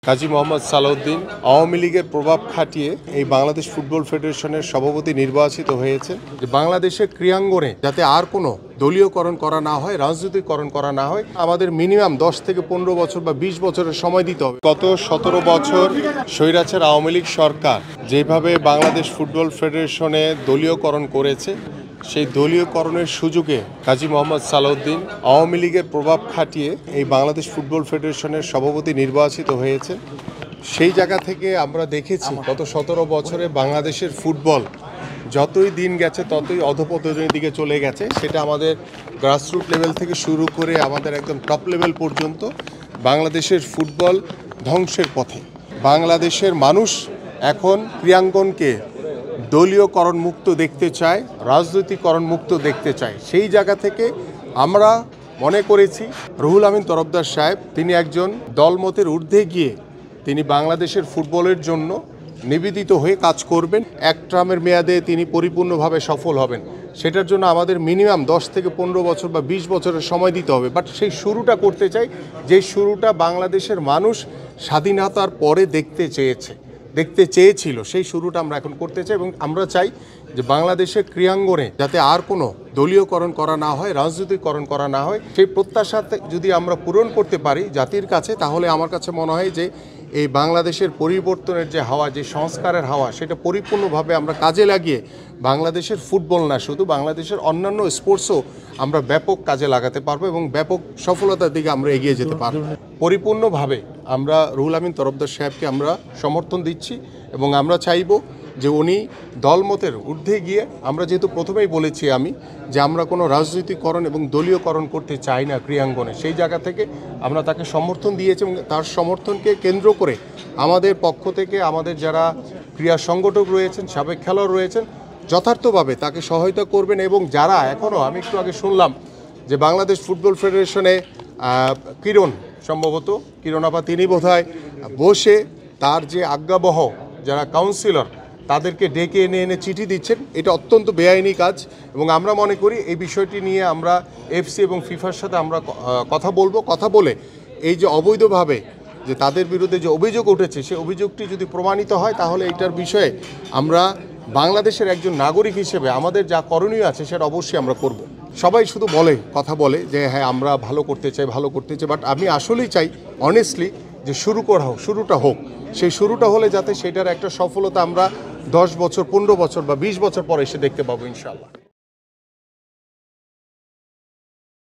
কাজী মোহাম্মদ সালাউদ্দিন আওয়ামী লীগের প্রভাব খাটিয়ে এই বাংলাদেশ ফুটবল ফেডারেশনের সভাপতি নির্বাচিত হয়েছেন। বাংলাদেশের ক্রীড়াঙ্গনে যাতে আর কোনো দলীয়করণ করা না হয়, রাজনীতিকরণ করা না হয়, আমাদের মিনিমাম 10 থেকে 15 বছর বা 20 বছরের সময় দিতে হবে। গত 17 বছর স্বৈরাচার আওয়ামী লীগ সরকার যেভাবে বাংলাদেশ ফুটবল ফেডারেশনে দলীয়করণ করেছে, সেই দলীয়করণের সুযোগে কাজী মোহাম্মদ সালাউদ্দিন আওয়ামী লীগের প্রভাব খাটিয়ে এই বাংলাদেশ ফুটবল ফেডারেশনের সভাপতি নির্বাচিত হয়েছেন। সেই জায়গা থেকে আমরা দেখেছি গত 17 বছরে বাংলাদেশের ফুটবল যতই দিন গেছে ততই অধপতনের দিকে চলে গেছে। সেটা আমাদের গ্রাসরুট লেভেল থেকে শুরু করে আমাদের একদম টপ লেভেল পর্যন্ত বাংলাদেশের ফুটবল ধ্বংসের পথে। বাংলাদেশের মানুষ এখন ক্রীড়াঙ্গনকে দলীয়করণ মুক্ত দেখতে চায়, রাজনৈতিকরণ মুক্ত দেখতে চায়। সেই জায়গা থেকে আমরা মনে করেছি রুহুল আমিন তরফদার সাহেব তিনি একজন দলমতের ঊর্ধ্বে গিয়ে তিনি বাংলাদেশের ফুটবলের জন্য নিবেদিত হয়ে কাজ করবেন। এক টার্মের মেয়াদে তিনি পরিপূর্ণভাবে সফল হবেন। সেটার জন্য আমাদের মিনিমাম 10 থেকে 15 বছর বা 20 বছরের সময় দিতে হবে। বাট সেই শুরুটা করতে চাই, যে শুরুটা বাংলাদেশের মানুষ স্বাধীনতার পরে দেখতে চেয়েছিল, সেই শুরুটা আমরা এখন করতে চাই। এবং আমরা চাই যে বাংলাদেশের ক্রীড়াঙ্গনে যাতে আর কোনো দলীয়করণ করা না হয়, রাজনীতিকরণ করা না হয়, সেই প্রত্যাশাতে যদি আমরা পূরণ করতে পারি জাতির কাছে, তাহলে আমার কাছে মনে হয় যে এই বাংলাদেশের পরিবর্তনের যে হাওয়া, যে সংস্কারের হাওয়া, সেটা পরিপূর্ণভাবে আমরা কাজে লাগিয়ে বাংলাদেশের ফুটবল না শুধু বাংলাদেশের অন্যান্য স্পোর্টসও আমরা ব্যাপক কাজে লাগাতে পারবো এবং ব্যাপক সফলতার দিকে আমরা এগিয়ে যেতে পারবো। পরিপূর্ণভাবে আমরা রুহুল আমিন তরফদার সাহেবকে আমরা সমর্থন দিচ্ছি এবং আমরা চাইব যে উনি দলমতের ঊর্ধ্বে গিয়ে, আমরা যেহেতু প্রথমেই বলেছি আমি যে আমরা কোনো রাজনৈতিকরণ এবং দলীয়করণ করতে চাই না ক্রীড়াঙ্গনে, সেই জায়গা থেকে আমরা তাকে সমর্থন দিয়েছি এবং তার সমর্থনকে কেন্দ্র করে আমাদের পক্ষ থেকে আমাদের যারা ক্রীড়া সংগঠক রয়েছেন, সাবেক খেলোয়াড় রয়েছেন, যথার্থভাবে তাকে সহায়তা করবেন। এবং যারা এখনও, আমি একটু আগে শুনলাম যে বাংলাদেশ ফুটবল ফেডারেশনে সম্ভবত কিরণ আপা, তিনি বোধহয় বসে তার যে আজ্ঞাবহ যারা কাউন্সিলর তাদেরকে ডেকে এনে চিঠি দিচ্ছেন, এটা অত্যন্ত বেআইনি কাজ। এবং আমরা মনে করি এই বিষয়টি নিয়ে আমরা এফসি এবং ফিফার সাথে আমরা কথা বলে এই যে অবৈধভাবে যে তাদের বিরুদ্ধে যে অভিযোগ উঠেছে, সেই অভিযোগটি যদি প্রমাণিত হয়, তাহলে এইটার বিষয়ে আমরা বাংলাদেশের একজন নাগরিক হিসেবে আমাদের যা করণীয় আছে সেটা অবশ্যই আমরা করব। সবাই শুধু কথা বলে যে হ্যাঁ আমরা ভালো করতে চাই, বাট আমি আসলেই চাই অনেস্টলি যে শুরুটা হোক। সেই শুরুটা হলে যাতে সেটার একটা সফলতা আমরা 10 বছর, 15 বছর বা 20 বছর পরে এসে দেখতে পাবো ইনশাআল্লাহ।